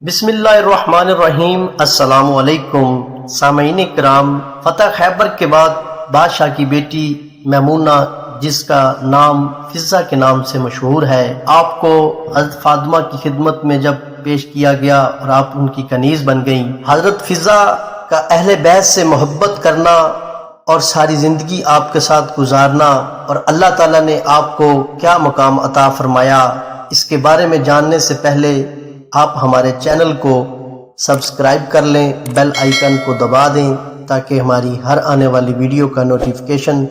بسم اللہ الرحمن الرحیم۔ السلام علیکم سامعین کرام، فتح خیبر کے بعد بادشاہ کی بیٹی میمونہ، جس کا نام فضہ کے نام سے مشہور ہے، آپ کو حضرت فاطمہ کی خدمت میں جب پیش کیا گیا اور آپ ان کی کنیز بن گئیں۔ حضرت فضہ کا اہل بیت سے محبت کرنا اور ساری زندگی آپ کے ساتھ گزارنا، اور اللہ تعالیٰ نے آپ کو کیا مقام عطا فرمایا، اس کے بارے میں جاننے سے پہلے آپ ہمارے چینل کو سبسکرائب کر لیں، بیل آئیکن کو دبا دیں تاکہ ہماری ہر آنے والی ویڈیو کا نوٹیفیکیشن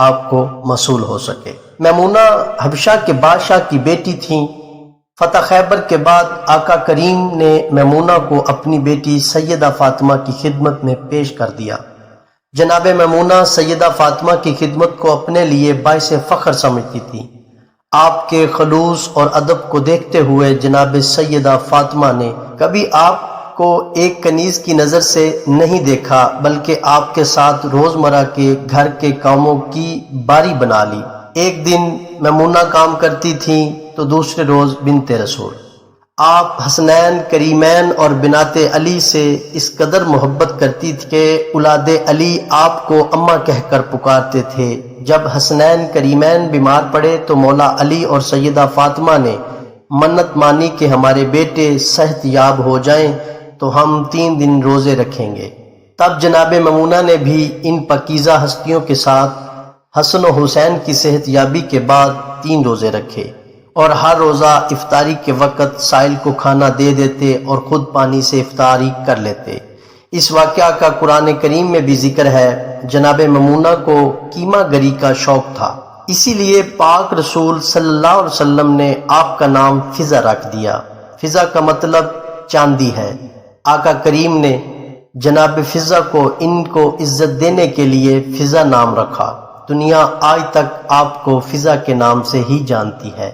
آپ کو موصول ہو سکے۔ میمونہ حبشہ کے بادشاہ کی بیٹی تھیں۔ فتح خیبر کے بعد آقا کریم نے میمونہ کو اپنی بیٹی سیدہ فاطمہ کی خدمت میں پیش کر دیا۔ جناب میمونہ سیدہ فاطمہ کی خدمت کو اپنے لیے باعث فخر سمجھتی تھی۔ آپ کے خلوص اور ادب کو دیکھتے ہوئے جناب سیدہ فاطمہ نے کبھی آپ کو ایک کنیز کی نظر سے نہیں دیکھا، بلکہ آپ کے ساتھ روزمرہ کے گھر کے کاموں کی باری بنا لی۔ ایک دن میمونہ کام کرتی تھیں تو دوسرے روز بنت رسول۔ آپ حسنین کریمین اور بنات علی سے اس قدر محبت کرتی تھی کہ اولاد علی آپ کو اماں کہہ کر پکارتے تھے۔ جب حسنین کریمین بیمار پڑے تو مولا علی اور سیدہ فاطمہ نے منت مانی کہ ہمارے بیٹے صحت یاب ہو جائیں تو ہم 3 دن روزے رکھیں گے۔ تب جناب میمونہ نے بھی ان پاکیزہ ہستیوں کے ساتھ حسن و حسین کی صحت یابی کے بعد 3 روزے رکھے، اور ہر روزہ افطاری کے وقت سائل کو کھانا دے دیتے اور خود پانی سے افطاری کر لیتے۔ اس واقعہ کا قرآن کریم میں بھی ذکر ہے۔ جناب میمونہ کو کیما گری کا شوق تھا، اسی لیے پاک رسول صلی اللہ علیہ وسلم نے آپ کا نام فضہ رکھ دیا۔ فضہ کا مطلب چاندی ہے۔ آقا کریم نے جناب فضہ کو ان کو عزت دینے کے لیے فضہ نام رکھا۔ دنیا آج تک آپ کو فضہ کے نام سے ہی جانتی ہے۔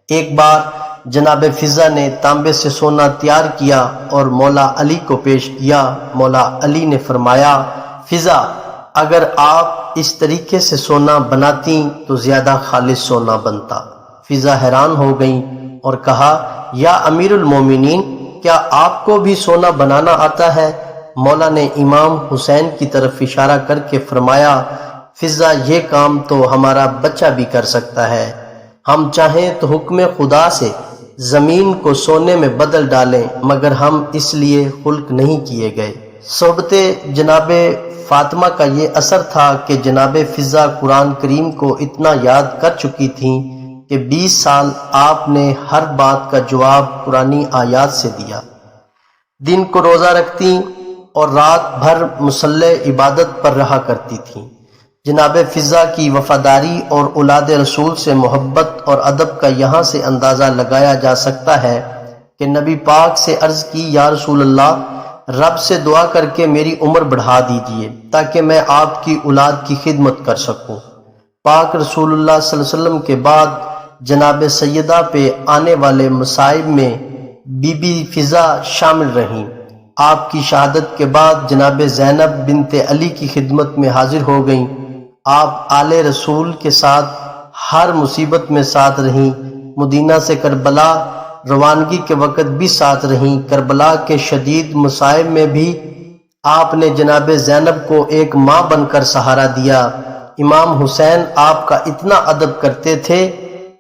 ایک بار جناب فضہ نے تانبے سے سونا تیار کیا اور مولا علی کو پیش کیا۔ مولا علی نے فرمایا، فضہ، اگر آپ اس طریقے سے سونا بناتی تو زیادہ خالص سونا بنتا۔ فضہ حیران ہو گئیں اور کہا، یا امیر المومنین، کیا آپ کو بھی سونا بنانا آتا ہے؟ مولا نے امام حسین کی طرف اشارہ کر کے فرمایا، فضہ، یہ کام تو ہمارا بچہ بھی کر سکتا ہے۔ ہم چاہیں تو حکم خدا سے زمین کو سونے میں بدل ڈالیں، مگر ہم اس لیے خلق نہیں کیے گئے۔ صحبت جناب فاطمہ کا یہ اثر تھا کہ جناب فضہ قرآن کریم کو اتنا یاد کر چکی تھیں کہ 20 سال آپ نے ہر بات کا جواب قرآنی آیات سے دیا۔ دن کو روزہ رکھتی اور رات بھر مصلی عبادت پر رہا کرتی تھیں۔ جناب فضہ کی وفاداری اور اولاد رسول سے محبت اور ادب کا یہاں سے اندازہ لگایا جا سکتا ہے کہ نبی پاک سے عرض کی، یا رسول اللہ، رب سے دعا کر کے میری عمر بڑھا دیجیے تاکہ میں آپ کی اولاد کی خدمت کر سکوں۔ پاک رسول اللہ صلی اللہ علیہ وسلم کے بعد جناب سیدہ پہ آنے والے مصائب میں بی بی فضہ شامل رہیں۔ آپ کی شہادت کے بعد جناب زینب بنت علی کی خدمت میں حاضر ہو گئیں۔ آپ آل رسول کے ساتھ ہر مصیبت میں ساتھ رہیں۔ مدینہ سے کربلا روانگی کے وقت بھی ساتھ رہیں۔ کربلا کے شدید مصائب میں بھی آپ نے جناب زینب کو ایک ماں بن کر سہارا دیا۔ امام حسین آپ کا اتنا ادب کرتے تھے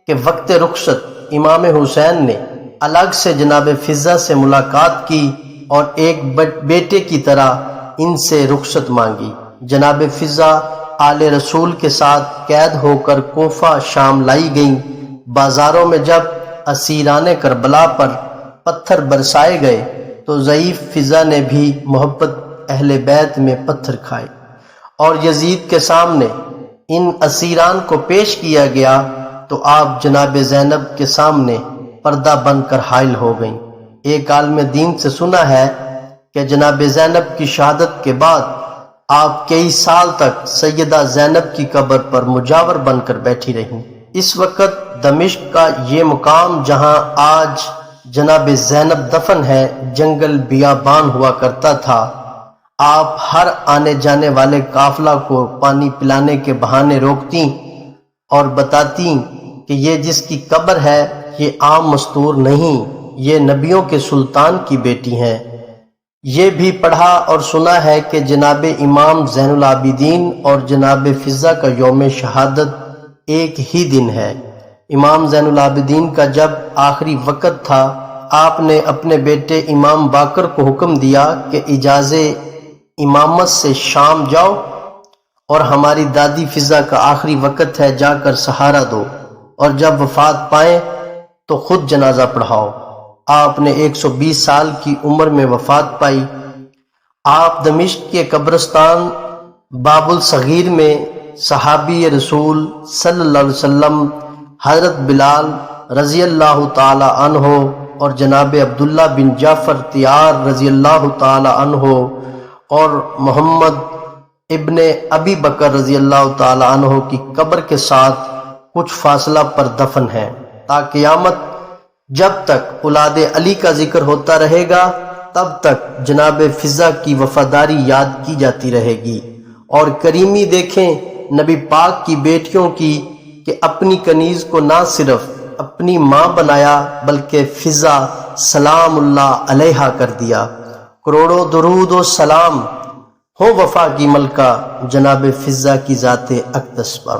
کہ وقت رخصت امام حسین نے الگ سے جناب فضہ سے ملاقات کی اور ایک بیٹے کی طرح ان سے رخصت مانگی۔ جناب فضہ آل رسول کے ساتھ قید ہو کر کوفہ شام لائی گئیں۔ بازاروں میں جب اسیران کربلا پر پتھر برسائے گئے تو ضعیف فضہ نے بھی محبت اہل بیت میں پتھر کھائے، اور یزید کے سامنے ان اسیران کو پیش کیا گیا تو آپ جناب زینب کے سامنے پردہ بن کر حائل ہو گئیں۔ ایک عالم دین سے سنا ہے کہ جناب زینب کی شہادت کے بعد آپ کئی سال تک سیدہ زینب کی قبر پر مجاور بن کر بیٹھی رہیں۔ اس وقت دمشق کا یہ مقام جہاں آج جناب زینب دفن ہے، جنگل بیابان ہوا کرتا تھا۔ آپ ہر آنے جانے والے قافلہ کو پانی پلانے کے بہانے روکتیں اور بتاتیں کہ یہ جس کی قبر ہے یہ عام مستور نہیں، یہ نبیوں کے سلطان کی بیٹی ہیں۔ یہ بھی پڑھا اور سنا ہے کہ جناب امام زین العابدین اور جناب فضہ کا یوم شہادت ایک ہی دن ہے۔ امام زین العابدین کا جب آخری وقت تھا، آپ نے اپنے بیٹے امام باقر کو حکم دیا کہ اجازت امامت سے شام جاؤ، اور ہماری دادی فضہ کا آخری وقت ہے، جا کر سہارا دو، اور جب وفات پائیں تو خود جنازہ پڑھاؤ۔ آپ نے 120 سال کی عمر میں وفات پائی۔ آپ دمشق کے قبرستان باب الصغیر میں صحابی رسول صلی اللہ علیہ وسلم حضرت بلال رضی اللہ تعالی عنہ اور جناب عبداللہ بن جعفر طیار رضی اللہ تعالی عنہ اور محمد ابن ابی بکر رضی اللہ تعالی عنہ کی قبر کے ساتھ کچھ فاصلہ پر دفن ہیں، تا قیامت جب تک اولاد علی کا ذکر ہوتا رہے گا تب تک جناب فضہ کی وفاداری یاد کی جاتی رہے گی۔ اور کریمی دیکھیں نبی پاک کی بیٹیوں کی کہ اپنی کنیز کو نہ صرف اپنی ماں بنایا بلکہ فضہ سلام اللہ علیہا کر دیا۔ کروڑوں درود و سلام ہو وفا کی ملکہ جناب فضہ کی ذات اقدس پر۔